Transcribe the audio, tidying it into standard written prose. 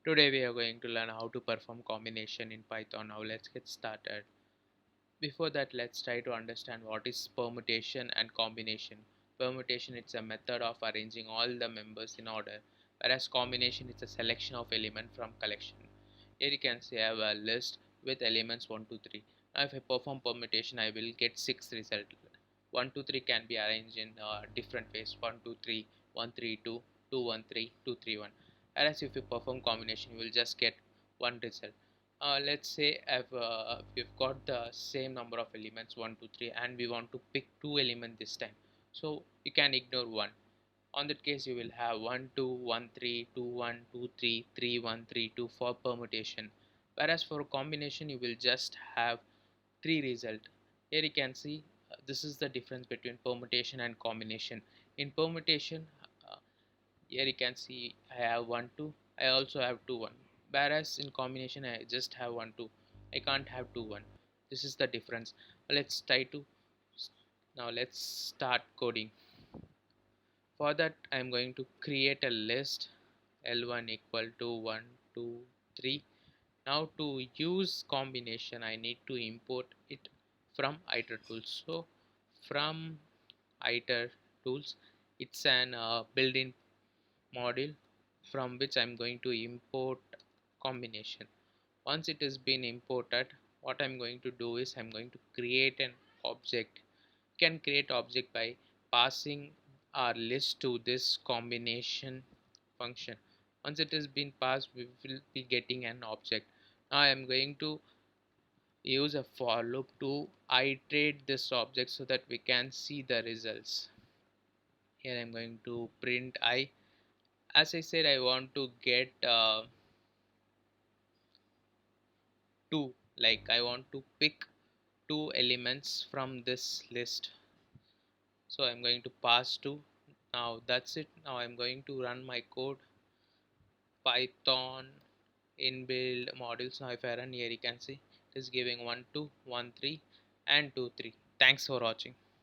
Today we are going to learn how to perform combination in Python. Now let's get started. Before that, let's try to understand what is permutation and combination. Permutation is a method of arranging all the members in order, whereas combination is a selection of elements from collection. Here you can see I have a list with elements 1, 2, 3. Now if I perform permutation, I will get 6 results. 1, 2, 3 can be arranged in different ways. 1, 2, 3, 1, 3, 2, 2, 1, 3, 2, 3, 1. Whereas if you perform combination, you will just get one result. Let's say we've got the same number of elements 1, 2, 3, and we want to pick two elements this time, so you can ignore one. On that case you will have 1 2 1 3 2 1 2 3 3 1 3 2 for permutation, whereas for combination you will just have three result. Here you can see this is the difference between permutation and combination. In permutation, uh, here you can see I have 1 2, I also have 2 1, whereas in combination I just have 1 2, I can't have 2 1. This is the difference. Let's try to Now let's start coding. For that I'm going to create a list L1 equal to 1 2 3. Now to use combination I need to import it from itertools. So from itertools, it's an built-in module from which I'm going to import combination. Once it has been imported, what I'm going to do is I'm going to create an object. You can create object by passing our list to this combination function. Once it has been passed, we will be getting an object. Now I am going to use a for loop to iterate this object so that we can see the results. Here I'm going to print I. As I said, I want to get two, like I want to pick two elements from this list, so I'm going to pass two. Now that's it. Now I'm going to run my code. Python inbuilt modules. Now if I run here, you can see it is giving 1 2 1 3 and 2 3. Thanks for watching.